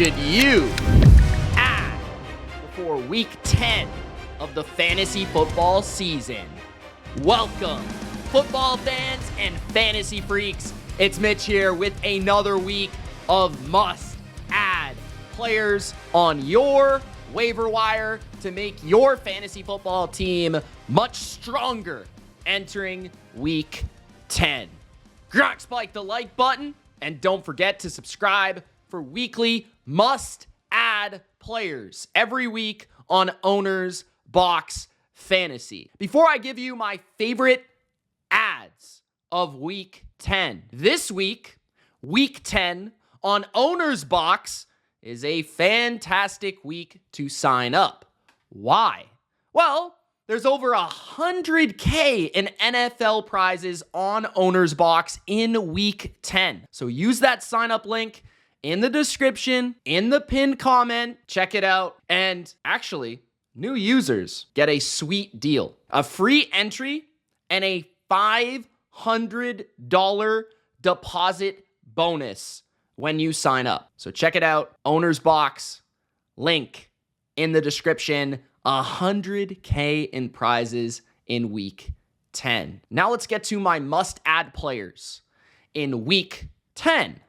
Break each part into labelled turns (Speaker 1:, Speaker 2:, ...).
Speaker 1: should you add before week 10 of the fantasy football season? Welcome, football fans and fantasy freaks. It's Mitch here with another week of must-add players on your waiver wire to make your fantasy football team much stronger entering week 10. Spike the like button and don't forget to subscribe for weekly must-add players every week on OwnersBox Fantasy. Before I give you my favorite ads of week 10, this week, week 10 on OwnersBox is a fantastic week to sign up. Why? Well, there's over 100K in NFL prizes on OwnersBox in week 10. So use that sign up link in the description, in the pinned comment. Check it out. And actually, new users get a sweet deal. A free entry and a $500 deposit bonus when you sign up. So check it out. OwnersBox, link in the description. 100K in prizes in week 10. Now let's get to my must-add players in week 10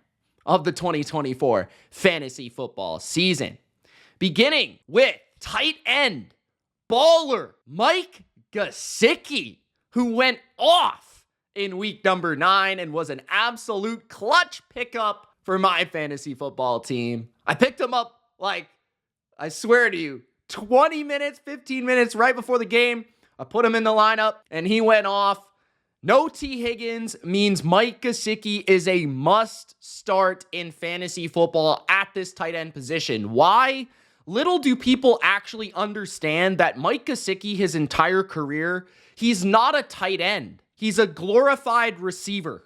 Speaker 1: of the 2024 fantasy football season. Beginning with tight end baller Mike Gesicki, who went off in week number 9 and was an absolute clutch pickup for my fantasy football team. I picked him up like, I swear to you, 20 minutes, 15 minutes right before the game. I put him in the lineup and he went off. No T. Higgins means Mike Gesicki is a must start in fantasy football at this tight end position. Why? Little do people actually understand that Mike Gesicki, his entire career, he's not a tight end. He's a glorified receiver.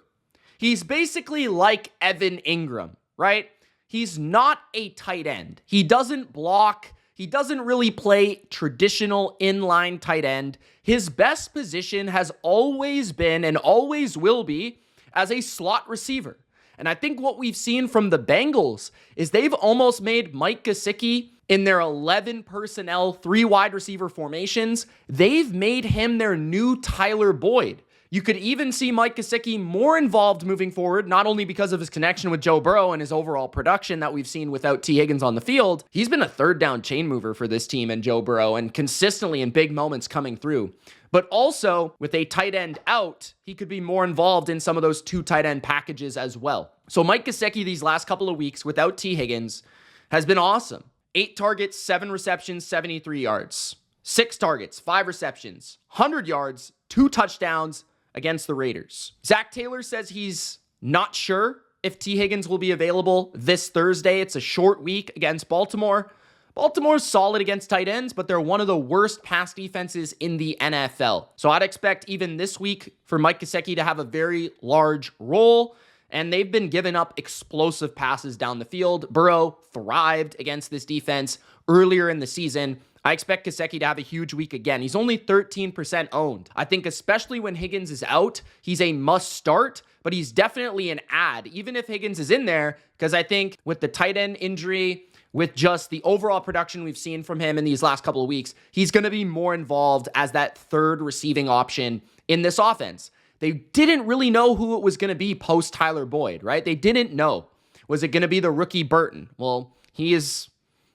Speaker 1: He's basically like Evan Ingram, right? He's not a tight end. He doesn't block. He doesn't really play traditional inline tight end. His best position has always been and always will be as a slot receiver. And I think what we've seen from the Bengals is they've almost made Mike Gesicki, in their 11 personnel, 3 wide receiver formations, they've made him their new Tyler Boyd. You could even see Mike Gesicki more involved moving forward, not only because of his connection with Joe Burrow and his overall production that we've seen without T. Higgins on the field. He's been a third down chain mover for this team and Joe Burrow, and consistently in big moments coming through. But also, with a tight end out, he could be more involved in some of those 2 tight end packages as well. So Mike Gesicki these last couple of weeks without T. Higgins has been awesome. 8 targets, 7 receptions, 73 yards. 6 targets, 5 receptions, 100 yards, 2 touchdowns against the Raiders. Zach Taylor says he's not sure if T. Higgins will be available this Thursday. It's a short week against Baltimore. Baltimore's solid against tight ends, but they're one of the worst pass defenses in the NFL. So I'd expect even this week for Mike Gesicki to have a very large role, and they've been giving up explosive passes down the field. Burrow thrived against this defense earlier in the season. I expect Gesicki to have a huge week again. He's only 13% owned. I think especially when Higgins is out, he's a must start, but he's definitely an add, even if Higgins is in there, because I think with the tight end injury, with just the overall production we've seen from him in these last couple of weeks, he's going to be more involved as that third receiving option in this offense. They didn't really know who it was going to be post Tyler Boyd, right? They didn't know. Was it going to be the rookie Burton? Well, he is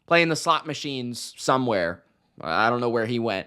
Speaker 1: playing the slot machines somewhere. I don't know where he went.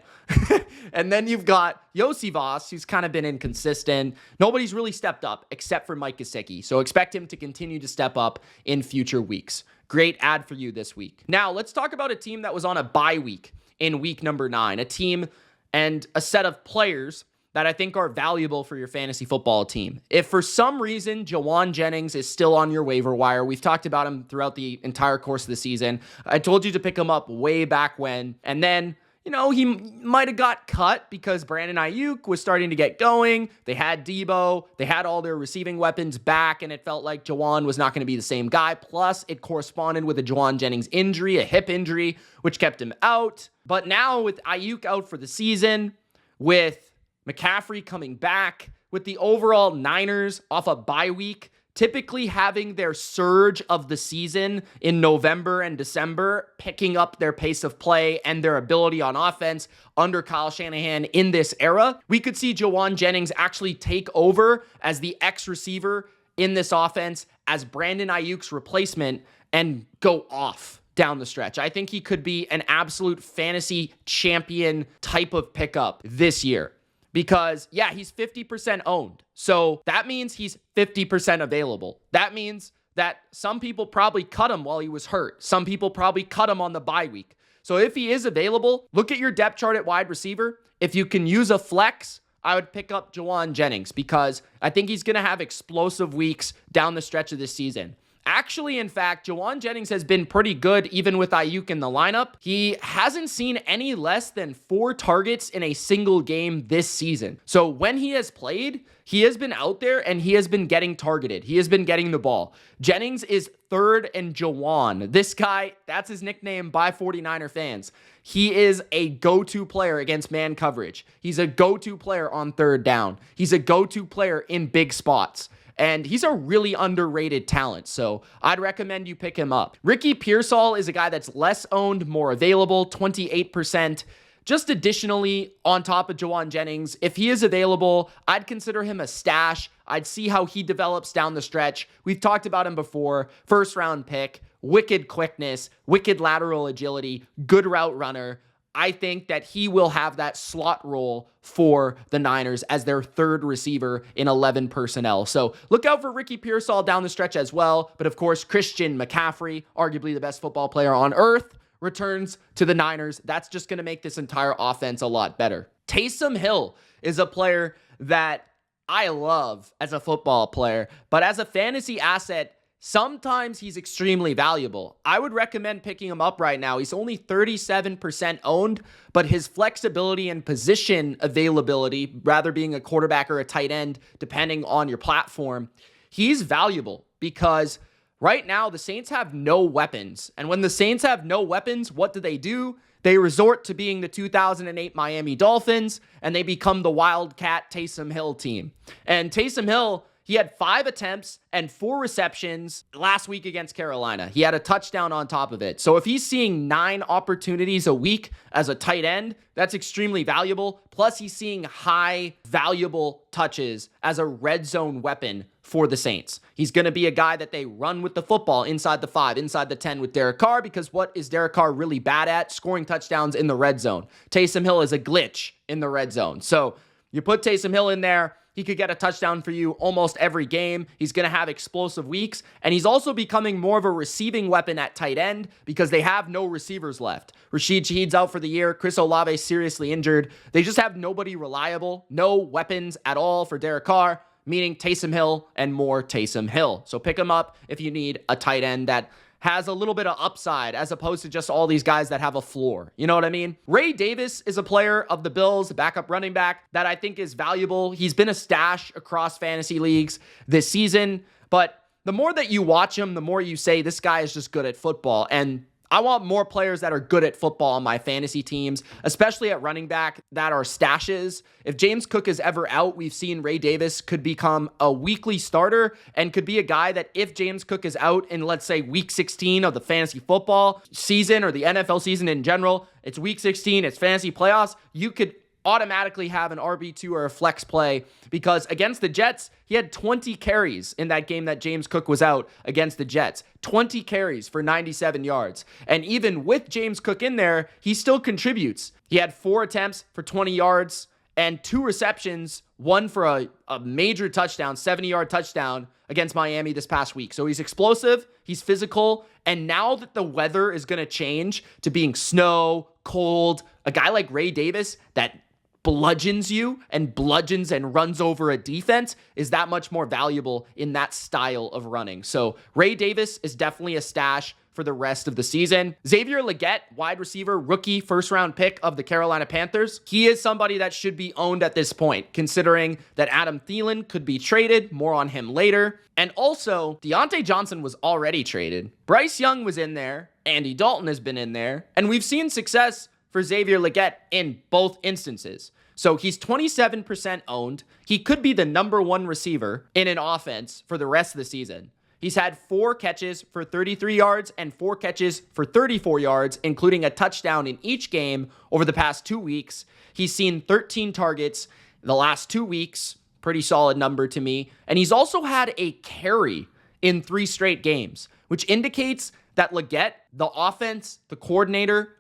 Speaker 1: And then you've got Yosivas, who's kind of been inconsistent. Nobody's really stepped up except for Mike Gesicki. So expect him to continue to step up in future weeks. Great ad for you this week. Now, let's talk about a team that was on a bye week in week number 9. A team and a set of players that I think are valuable for your fantasy football team. If for some reason Jawan Jennings is still on your waiver wire, we've talked about him throughout the entire course of the season. I told you to pick him up way back when, and then, you know, he might have got cut because Brandon Ayuk was starting to get going. They had Debo. They had all their receiving weapons back, and it felt like Jawan was not going to be the same guy. Plus, it corresponded with a Jawan Jennings injury, a hip injury, which kept him out. But now with Ayuk out for the season, with McCaffrey coming back, with the overall Niners off a bye week typically having their surge of the season in November and December, picking up their pace of play and their ability on offense under Kyle Shanahan in this era. We could see Jawan Jennings actually take over as the X receiver in this offense as Brandon Ayuk's replacement and go off down the stretch. I think he could be an absolute fantasy champion type of pickup this year. Because, yeah, he's 50% owned. So that means he's 50% available. That means that some people probably cut him while he was hurt. Some people probably cut him on the bye week. So if he is available, look at your depth chart at wide receiver. If you can use a flex, I would pick up Jawan Jennings because I think he's going to have explosive weeks down the stretch of this season. Actually, in fact, Jawan Jennings has been pretty good even with Ayuk in the lineup. He hasn't seen any less than 4 targets in a single game this season. So when he has played, he has been out there and he has been getting targeted. He has been getting the ball. Jennings is third in Jawan. This guy, that's his nickname by 49er fans. He is a go-to player against man coverage. He's a go-to player on third down. He's a go-to player in big spots. And he's a really underrated talent, so I'd recommend you pick him up. Ricky Pearsall is a guy that's less owned, more available, 28%. Just additionally, on top of Jawan Jennings, if he is available, I'd consider him a stash. I'd see how he develops down the stretch. We've talked about him before. First round pick, wicked quickness, wicked lateral agility, good route runner. I think that he will have that slot role for the Niners as their third receiver in 11 personnel. So look out for Ricky Pearsall down the stretch as well. But of course, Christian McCaffrey, arguably the best football player on earth, returns to the Niners. That's just going to make this entire offense a lot better. Taysom Hill is a player that I love as a football player, but as a fantasy asset, sometimes he's extremely valuable. I would recommend picking him up right now. He's only 37% owned, but his flexibility and position availability, rather being a quarterback or a tight end, depending on your platform, he's valuable because right now the Saints have no weapons. And when the Saints have no weapons, what do? They resort to being the 2008 Miami Dolphins, and they become the Wildcat Taysom Hill team. And Taysom Hill, he had 5 attempts and 4 receptions last week against Carolina. He had a touchdown on top of it. So if he's seeing 9 opportunities a week as a tight end, that's extremely valuable. Plus, he's seeing high valuable touches as a red zone weapon for the Saints. He's going to be a guy that they run with the football inside the 5, inside the 10 with Derek Carr, because what is Derek Carr really bad at? Scoring touchdowns in the red zone. Taysom Hill is a glitch in the red zone. So you put Taysom Hill in there, he could get a touchdown for you almost every game. He's going to have explosive weeks. And he's also becoming more of a receiving weapon at tight end because they have no receivers left. Rashid Shaheed's out for the year. Chris Olave seriously injured. They just have nobody reliable, no weapons at all for Derek Carr, meaning Taysom Hill and more Taysom Hill. So pick him up if you need a tight end that has a little bit of upside as opposed to just all these guys that have a floor. You know what I mean? Ray Davis is a player of the Bills, backup running back, that I think is valuable. He's been a stash across fantasy leagues this season, but the more that you watch him, the more you say this guy is just good at football. And I want more players that are good at football on my fantasy teams, especially at running back that are stashes. If James Cook is ever out, we've seen Ray Davis could become a weekly starter and could be a guy that if James Cook is out in, let's say, week 16 of the fantasy football season or the NFL season in general, it's week 16, it's fantasy playoffs, you could automatically have an RB2 or a flex play because against the Jets, he had 20 carries in that game that James Cook was out against the Jets. 20 carries for 97 yards. And even with James Cook in there, he still contributes. He had 4 attempts for 20 yards and 2 receptions, one for a major touchdown, 70-yard touchdown against Miami this past week. So he's explosive, he's physical, and now that the weather is going to change to being snow, cold, a guy like Ray Davis that bludgeons you and bludgeons and runs over a defense is that much more valuable in that style of running. So Ray Davis is definitely a stash for the rest of the season. Xavier Legette, wide receiver, rookie, first-round pick of the Carolina Panthers. He is somebody that should be owned at this point, considering that Adam Thielen could be traded. More on him later. And also, Deontay Johnson was already traded. Bryce Young was in there. Andy Dalton has been in there. And we've seen success for Xavier Legette in both instances. So he's 27% owned. He could be the number one receiver in an offense for the rest of the season. He's had 4 catches for 33 yards and 4 catches for 34 yards, including a touchdown in each game over the past 2 weeks. He's seen 13 targets the last 2 weeks. Pretty solid number to me. And he's also had a carry in 3 straight games, which indicates that Legette, the offense, the coordinator,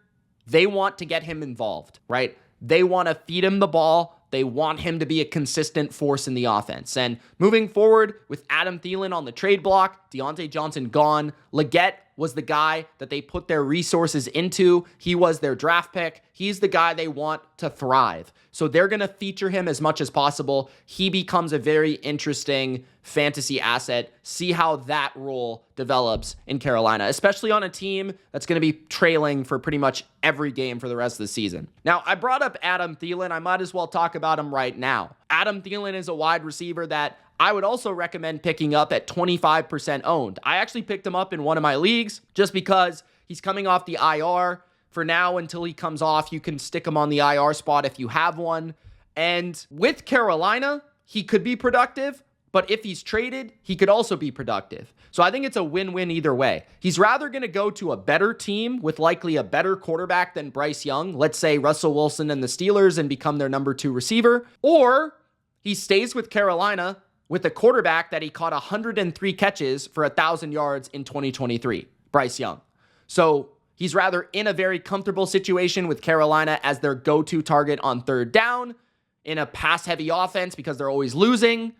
Speaker 1: they want to get him involved, right? They want to feed him the ball. They want him to be a consistent force in the offense. And moving forward with Adam Thielen on the trade block, Deontay Johnson gone, Legette was the guy that they put their resources into. He was their draft pick. He's the guy they want to thrive. So they're going to feature him as much as possible. He becomes a very interesting fantasy asset. See how that role develops in Carolina, especially on a team that's going to be trailing for pretty much every game for the rest of the season. Now, I brought up Adam Thielen. I might as well talk about him right now. Adam Thielen is a wide receiver that I would also recommend picking up at 25% owned. I actually picked him up in one of my leagues just because he's coming off the IR. For now, until he comes off, you can stick him on the IR spot if you have one. And with Carolina, he could be productive, but if he's traded, he could also be productive. So I think it's a win-win either way. He's rather going to go to a better team with likely a better quarterback than Bryce Young, let's say Russell Wilson and the Steelers, and become their number 2 receiver, or he stays with Carolina with a quarterback that he caught 103 catches for 1,000 yards in 2023, Bryce Young. So he's rather in a very comfortable situation with Carolina as their go-to target on third down in a pass-heavy offense because they're always losing,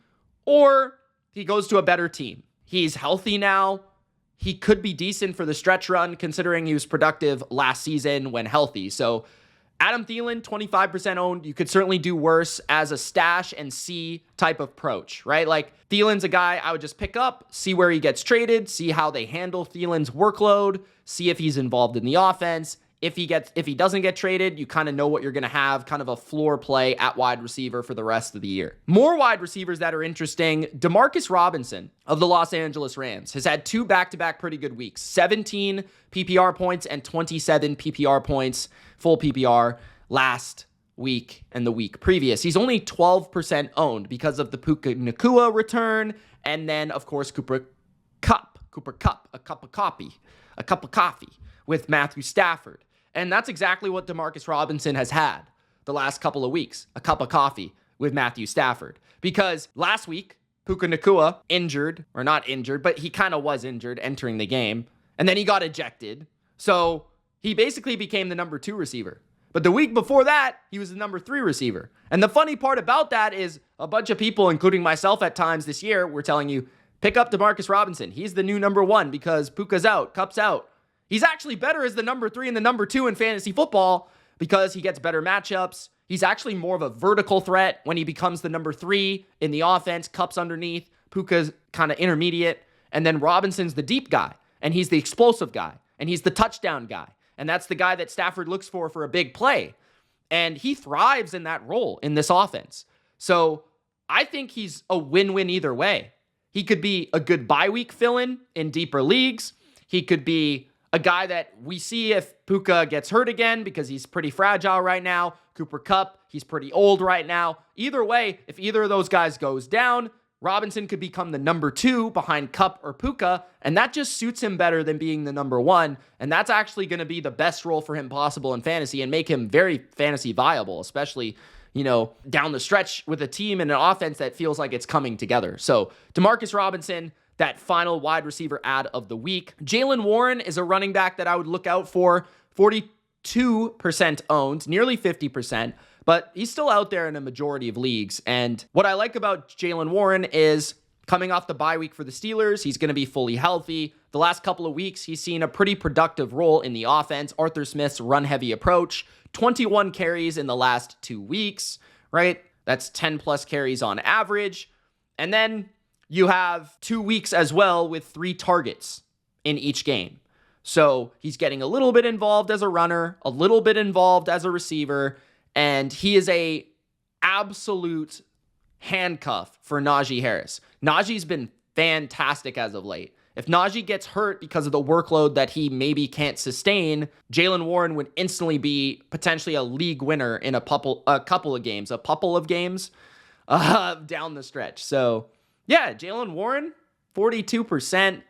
Speaker 1: or he goes to a better team. He's healthy now. He could be decent for the stretch run considering he was productive last season when healthy. So Adam Thielen, 25% owned. You could certainly do worse as a stash and see type of approach, right? Like Thielen's a guy I would just pick up, see where he gets traded, see how they handle Thielen's workload, see if he's involved in the offense. If he doesn't get traded, you kind of know what you're going to have, kind of a floor play at wide receiver for the rest of the year. More wide receivers that are interesting. Demarcus Robinson of the Los Angeles Rams has had 2 back-to-back pretty good weeks, 17 PPR points and 27 PPR points, full PPR last week and the week previous. He's only 12% owned because of the Puka Nacua return, and then, of course, Cooper Kupp, a cup of coffee with Matthew Stafford. And that's exactly what Demarcus Robinson has had the last couple of weeks, a cup of coffee with Matthew Stafford. Because last week, Puka Nacua injured, or not injured, but he kind of was injured entering the game, and then he got ejected. So he basically became the number 2 receiver. But the week before that, he was the number 3 receiver. And the funny part about that is a bunch of people, including myself at times this year, were telling you, pick up Demarcus Robinson. He's the new number 1 because Puka's out, Kupp's out. He's actually better as the number 3 and the number 2 in fantasy football because he gets better matchups. He's actually more of a vertical threat when he becomes the number 3 in the offense. Kupp's underneath, Puka's kind of intermediate, and then Robinson's the deep guy, and he's the explosive guy, and he's the touchdown guy, and that's the guy that Stafford looks for a big play, and he thrives in that role in this offense. So I think he's a win-win either way. He could be a good bye week fill-in in deeper leagues. He could be a guy that we see if Puka gets hurt again because he's pretty fragile right now. Cooper Kupp, he's pretty old right now. Either way, if either of those guys goes down, Robinson could become the number 2 behind Kupp or Puka, and that just suits him better than being the number 1, and that's actually going to be the best role for him possible in fantasy and make him very fantasy viable, especially, down the stretch with a team and an offense that feels like it's coming together. So Demarcus Robinson, that final wide receiver ad of the week. Jaylen Warren is a running back that I would look out for. 42% owned, nearly 50%, but he's still out there in a majority of leagues. And what I like about Jaylen Warren is coming off the bye week for the Steelers, he's going to be fully healthy. The last couple of weeks, he's seen a pretty productive role in the offense. Arthur Smith's run-heavy approach, 21 carries in the last 2 weeks, right? That's 10 plus carries on average. And then you have 2 weeks as well with 3 targets in each game. So he's getting a little bit involved as a runner, a little bit involved as a receiver, and he is a absolute handcuff for Najee Harris. Najee's been fantastic as of late. If Najee gets hurt because of the workload that he maybe can't sustain, Jaylen Warren would instantly be potentially a league winner in a couple of games down the stretch. So yeah, Jaylen Warren, 42%.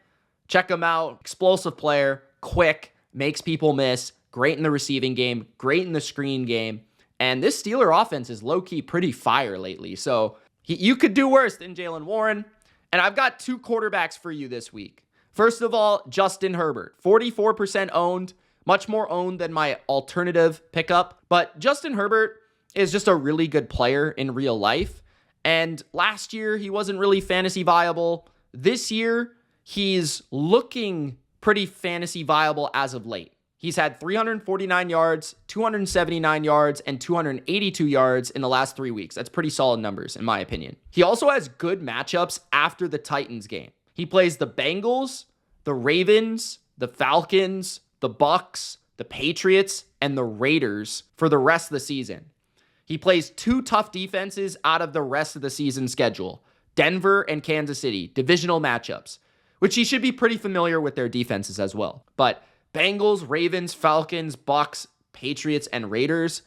Speaker 1: Check him out. Explosive player, quick, makes people miss, great in the receiving game, great in the screen game. And this Steeler offense is low-key pretty fire lately. So you could do worse than Jaylen Warren. And I've got 2 quarterbacks for you this week. First of all, Justin Herbert, 44% owned, much more owned than my alternative pickup. But Justin Herbert is just a really good player in real life. And last year, he wasn't really fantasy viable. This year, he's looking pretty fantasy viable as of late. He's had 349 yards, 279 yards, and 282 yards in the last 3 weeks. That's pretty solid numbers, in my opinion. He also has good matchups after the Titans game. He plays the Bengals, the Ravens, the Falcons, the Bucks, the Patriots, and the Raiders for the rest of the season. He plays 2 tough defenses out of the rest of the season schedule. Denver and Kansas City, divisional matchups, which he should be pretty familiar with their defenses as well. But Bengals, Ravens, Falcons, Bucks, Patriots, and Raiders,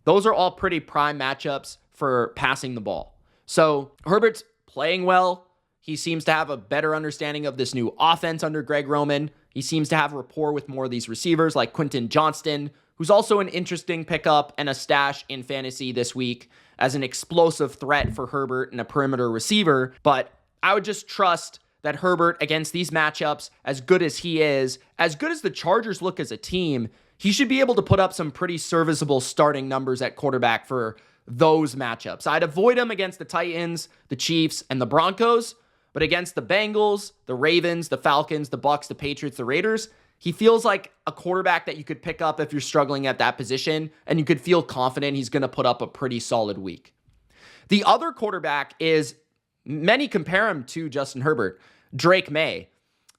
Speaker 1: those are all pretty prime matchups for passing the ball. So Herbert's playing well. He seems to have a better understanding of this new offense under Greg Roman. He seems to have rapport with more of these receivers like Quentin Johnston, who's also an interesting pickup and a stash in fantasy this week as an explosive threat for Herbert and a perimeter receiver. But I would just trust that Herbert, against these matchups, as good as he is, as good as the Chargers look as a team, he should be able to put up some pretty serviceable starting numbers at quarterback for those matchups. I'd avoid him against the Titans, the Chiefs, and the Broncos, but against the Bengals, the Ravens, the Falcons, the Bucks, the Patriots, the Raiders, he feels like a quarterback that you could pick up if you're struggling at that position, and you could feel confident he's going to put up a pretty solid week. The other quarterback is, many compare him to Justin Herbert, Drake May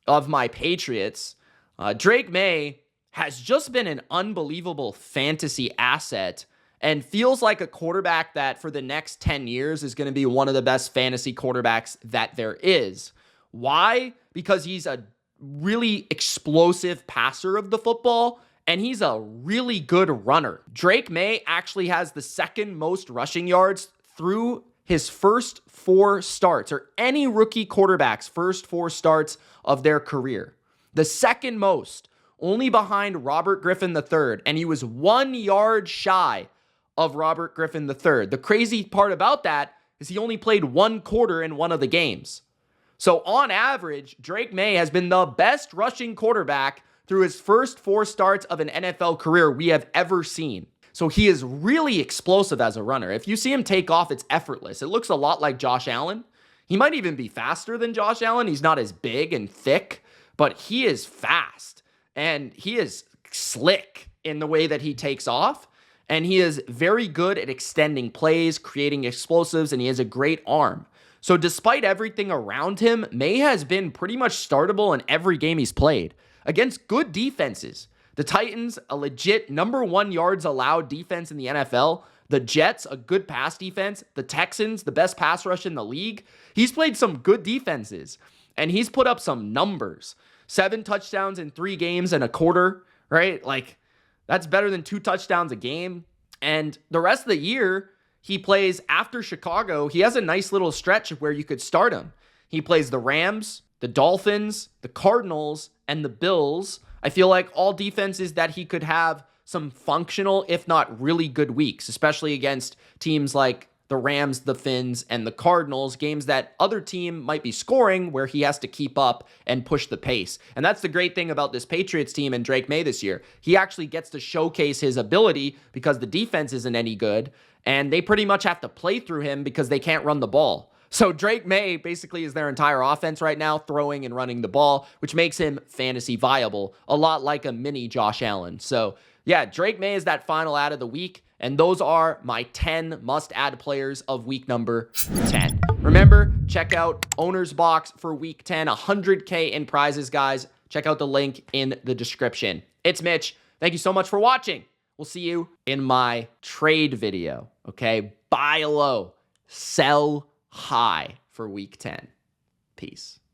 Speaker 1: of my Patriots. Drake May has just been an unbelievable fantasy asset and feels like a quarterback that for the next 10 years is going to be one of the best fantasy quarterbacks that there is. Why? Because he's a really explosive passer of the football, and he's a really good runner. Drake May actually has the second most rushing yards through his first 4 starts, or any rookie quarterback's first 4 starts of their career. The second most, only behind Robert Griffin III, and he was 1 yard shy of Robert Griffin III. The crazy part about that is he only played 1 quarter in one of the games. So on average, Drake May has been the best rushing quarterback through his first 4 starts of an NFL career we have ever seen. So he is really explosive as a runner. If you see him take off, it's effortless. It looks a lot like Josh Allen. He might even be faster than Josh Allen. He's not as big and thick, but he is fast. And he is slick in the way that he takes off. And he is very good at extending plays, creating explosives, and he has a great arm. So despite everything around him, May has been pretty much startable in every game he's played against good defenses. The Titans, a legit number 1 yards allowed defense in the NFL. The Jets, a good pass defense. The Texans, the best pass rush in the league. He's played some good defenses, and he's put up some numbers. 7 touchdowns in 3 games and a quarter, right? Like, that's better than 2 touchdowns a game. And the rest of the year, he plays after Chicago. He has a nice little stretch where you could start him. He plays the Rams, the Dolphins, the Cardinals, and the Bills. I feel like all defenses that he could have some functional, if not really good weeks, especially against teams like the Rams, the Finns, and the Cardinals, games that other team might be scoring where he has to keep up and push the pace. And that's the great thing about this Patriots team and Drake May this year. He actually gets to showcase his ability because the defense isn't any good, and they pretty much have to play through him because they can't run the ball. So Drake May basically is their entire offense right now, throwing and running the ball, which makes him fantasy viable, a lot like a mini Josh Allen. So yeah, Drake May is that final ad of the week, and those are my 10 must-add players of week number 10. Remember, check out OwnersBox for week 10, 100K in prizes, guys. Check out the link in the description. It's Mitch. Thank you so much for watching. We'll see you in my trade video, okay? Buy low, sell high for week 10. Peace.